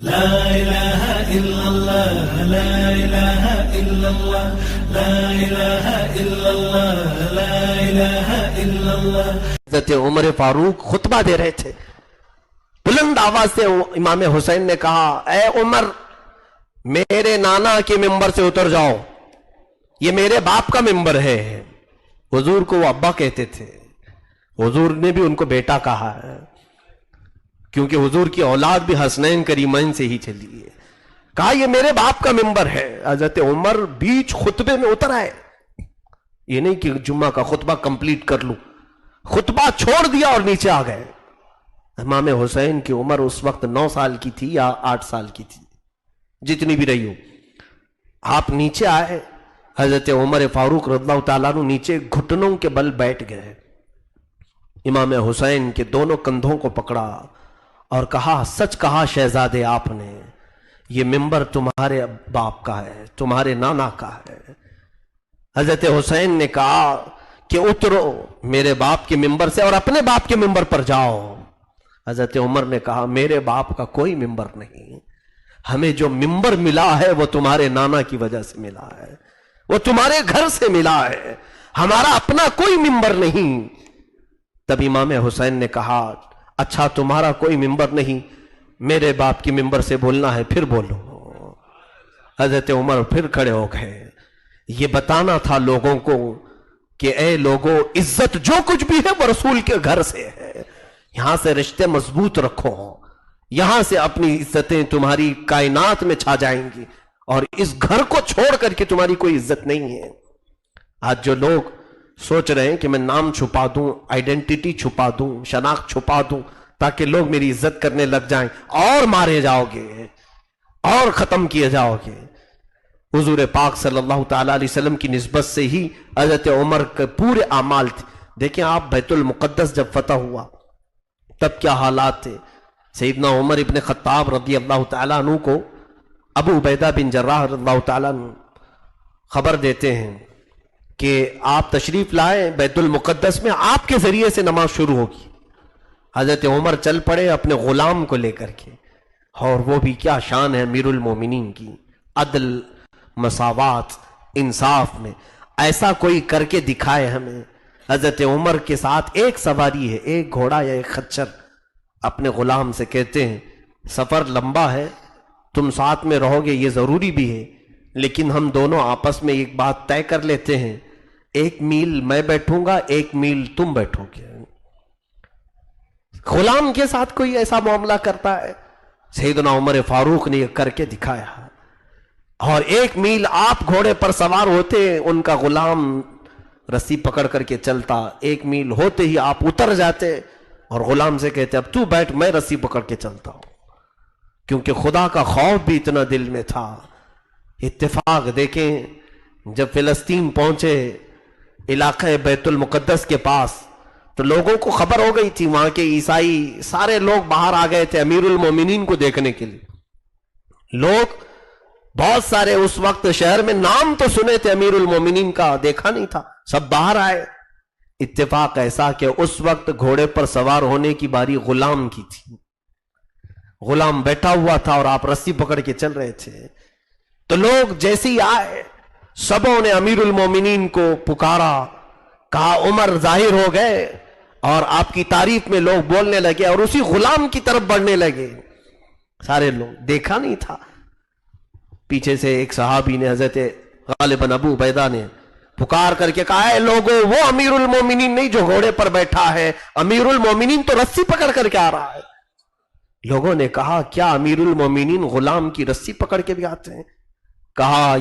لا الہ الا اللہ لا الہ الا اللہ لا الہ الا اللہ لا الہ الا اللہ۔ حضرت عمر فاروق خطبہ دے رہے تھے، بلند آواز سے امام حسین نے کہا، اے عمر میرے نانا کے ممبر سے اتر جاؤ، یہ میرے باپ کا ممبر ہے۔ حضور کو وہ ابا کہتے تھے، حضور نے بھی ان کو بیٹا کہا ہے، کیونکہ حضور کی اولاد بھی حسنین کریمین سے ہی چلی ہے۔ کہا یہ میرے باپ کا ممبر ہے۔ حضرت عمر بیچ خطبے میں اتر آئے، یہ نہیں کہ جمعہ کا خطبہ کمپلیٹ کر لوں، خطبہ چھوڑ دیا اور نیچے آ گئے۔ امام حسین کی عمر اس وقت 9 سال کی تھی یا 8 سال کی تھی، جتنی بھی رہی ہو۔ آپ نیچے آئے، حضرت عمر فاروق رضی اللہ تعالیٰ عنہ نیچے گھٹنوں کے بل بیٹھ گئے، امام حسین کے دونوں کندھوں کو پکڑا اور کہا، سچ کہا شہزادے آپ نے، یہ ممبر تمہارے باپ کا ہے، تمہارے نانا کا ہے۔ حضرت حسین نے کہا کہ اترو میرے باپ کے ممبر سے اور اپنے باپ کے ممبر پر جاؤ۔ حضرت عمر نے کہا، میرے باپ کا کوئی ممبر نہیں، ہمیں جو ممبر ملا ہے وہ تمہارے نانا کی وجہ سے ملا ہے، وہ تمہارے گھر سے ملا ہے، ہمارا اپنا کوئی ممبر نہیں۔ تب امام حسین نے کہا، اچھا تمہارا کوئی ممبر نہیں، میرے باپ کی ممبر سے بولنا ہے پھر بولو۔ حضرت عمر پھر کھڑے ہو گئے، یہ بتانا تھا لوگوں کو کہ اے لوگوں، عزت جو کچھ بھی ہے وہ رسول کے گھر سے ہے، یہاں سے رشتے مضبوط رکھو، یہاں سے اپنی عزتیں تمہاری کائنات میں چھا جائیں گی، اور اس گھر کو چھوڑ کر کے تمہاری کوئی عزت نہیں ہے۔ آج جو لوگ سوچ رہے ہیں کہ میں نام چھپا دوں، آئیڈینٹیٹی چھپا دوں، شناخت چھپا دوں تاکہ لوگ میری عزت کرنے لگ جائیں، اور مارے جاؤ گے اور ختم کیے جاؤ گے۔ حضور پاک صلی اللہ تعالیٰ علیہ وسلم کی نسبت سے ہی حضرت عمر کے پورے اعمال تھے۔ دیکھیں آپ بیت المقدس جب فتح ہوا تب کیا حالات تھے۔ سیدنا عمر ابن خطاب رضی اللہ تعالیٰ عنہ کو ابو عبیدہ بن جراح رضی اللہ تعالیٰ عنہ خبر دیتے ہیں کہ آپ تشریف لائیں بیت المقدس میں، آپ کے ذریعے سے نماز شروع ہوگی۔ حضرت عمر چل پڑے اپنے غلام کو لے کر کے، اور وہ بھی کیا شان ہے امیر المومنین کی، عدل، مساوات، انصاف میں ایسا کوئی کر کے دکھائے ہمیں۔ حضرت عمر کے ساتھ ایک سواری ہے، ایک گھوڑا یا ایک خچر، اپنے غلام سے کہتے ہیں سفر لمبا ہے، تم ساتھ میں رہو گے یہ ضروری بھی ہے، لیکن ہم دونوں آپس میں ایک بات طے کر لیتے ہیں، 1 میل میں بیٹھوں گا، 1 میل تم بیٹھو گے۔ غلام کے ساتھ کوئی ایسا معاملہ کرتا ہے؟ سیدنا عمر فاروق نے یہ کر کے دکھایا، اور 1 میل آپ گھوڑے پر سوار ہوتے، ان کا غلام رسی پکڑ کر کے چلتا، 1 میل ہوتے ہی آپ اتر جاتے اور غلام سے کہتے اب تو بیٹھ، میں رسی پکڑ کے چلتا ہوں، کیونکہ خدا کا خوف بھی اتنا دل میں تھا۔ اتفاق دیکھیں، جب فلسطین پہنچے علاقہ بیت المقدس کے پاس تو لوگوں کو خبر ہو گئی تھی، وہاں کے عیسائی سارے لوگ باہر آ گئے تھے امیر المومنین کو دیکھنے کے لیے۔ لوگ بہت سارے اس وقت شہر میں نام تو سنے تھے امیر المومنین کا، دیکھا نہیں تھا، سب باہر آئے۔ اتفاق ایسا کہ اس وقت گھوڑے پر سوار ہونے کی باری غلام کی تھی، غلام بیٹھا ہوا تھا اور آپ رسی پکڑ کے چل رہے تھے۔ تو لوگ جیسے ہی آئے سبوں نے امیر المومنین کو پکارا، کہا عمر ظاہر ہو گئے، اور آپ کی تعریف میں لوگ بولنے لگے اور اسی غلام کی طرف بڑھنے لگے۔ سارے لوگ دیکھا نہیں تھا، پیچھے سے ایک صحابی نے، حضرت غالباً ابو عبیدہ نے پکار کر کے کہا، اے لوگوں، وہ امیر المومنین نہیں جو گھوڑے پر بیٹھا ہے، امیر المومنین تو رسی پکڑ کر کے آ رہا ہے۔ لوگوں نے کہا کیا امیر المومنین غلام کی رسی پکڑ کے بھی آتے ہیں؟ کہا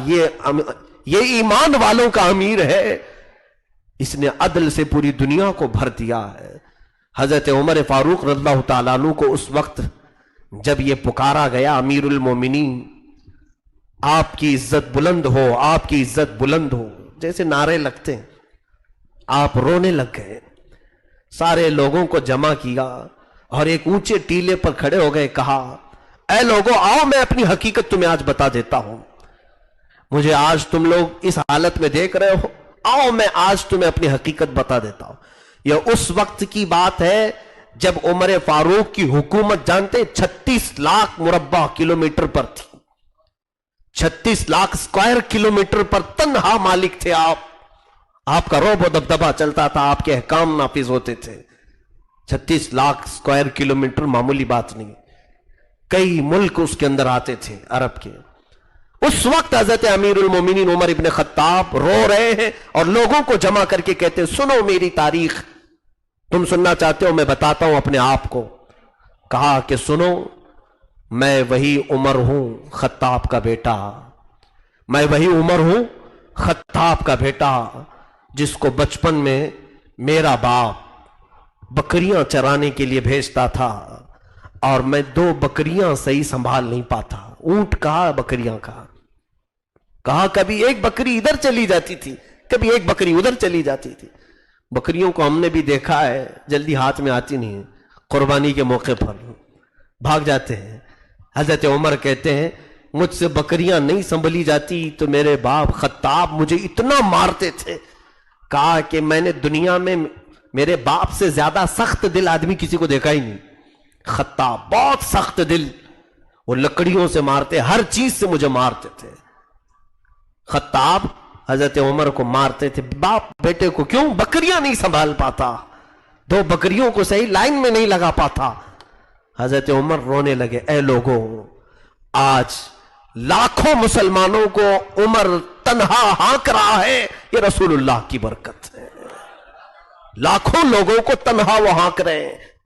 یہ ایمان والوں کا امیر ہے، اس نے عدل سے پوری دنیا کو بھر دیا ہے۔ حضرت عمر فاروق رضی اللہ تعالیٰ عنہ کو اس وقت جب یہ پکارا گیا امیر المومنین، آپ کی عزت بلند ہو، آپ کی عزت بلند ہو، جیسے نعرے لگتے ہیں، آپ رونے لگ گئے، سارے لوگوں کو جمع کیا اور ایک اونچے ٹیلے پر کھڑے ہو گئے، کہا اے لوگوں آؤ، میں اپنی حقیقت تمہیں آج بتا دیتا ہوں، مجھے آج تم لوگ اس حالت میں دیکھ رہے ہو، آؤ میں آج تمہیں اپنی حقیقت بتا دیتا ہوں۔ یہ اس وقت کی بات ہے جب عمر فاروق کی حکومت جانتے 36 لاکھ مربع کلومیٹر پر تھی، 36 لاکھ اسکوائر کلومیٹر پر تنہا مالک تھے آپ کا رعب و دبدبہ چلتا تھا، آپ کے احکام نافذ ہوتے تھے۔ 36 لاکھ اسکوائر کلومیٹر معمولی بات نہیں، کئی ملک اس کے اندر آتے تھے عرب کے۔ اس وقت حضرت امیر المومنین عمر ابن خطاب رو رہے ہیں اور لوگوں کو جمع کر کے کہتے ہیں سنو میری تاریخ، تم سننا چاہتے ہو میں بتاتا ہوں اپنے آپ کو۔ کہا کہ سنو، میں وہی عمر ہوں خطاب کا بیٹا، میں وہی عمر ہوں خطاب کا بیٹا جس کو بچپن میں میرا باپ بکریاں چرانے کے لیے بھیجتا تھا اور میں 2 بکریاں صحیح سنبھال نہیں پاتا۔ اونٹ کہا بکریاں کہا کبھی ایک بکری ادھر چلی جاتی تھی، کبھی ایک بکری ادھر چلی جاتی تھی۔ بکریوں کو ہم نے بھی دیکھا ہے، جلدی ہاتھ میں آتی نہیں، قربانی کے موقع پر بھاگ جاتے ہیں۔ حضرت عمر کہتے ہیں مجھ سے بکریاں نہیں سنبھلی جاتی تو میرے باپ خطاب مجھے اتنا مارتے تھے، کہا کہ میں نے دنیا میں میرے باپ سے زیادہ سخت دل آدمی کسی کو دیکھا ہی نہیں۔ خطاب بہت سخت دل، وہ لکڑیوں سے مارتے، ہر چیز سے مجھے مارتے تھے۔ خطاب حضرت عمر کو مارتے تھے، باپ بیٹے کو کیوں؟ بکریاں نہیں سنبھال پاتا، 2 بکریوں کو صحیح لائن میں نہیں لگا پاتا۔ حضرت عمر رونے لگے، اے لوگوں، آج لاکھوں مسلمانوں کو عمر تنہا ہانک رہا ہے، یہ رسول اللہ کی برکت ہے۔ لاکھوں لوگوں کو تنہا وہ ہانک رہے ہیں،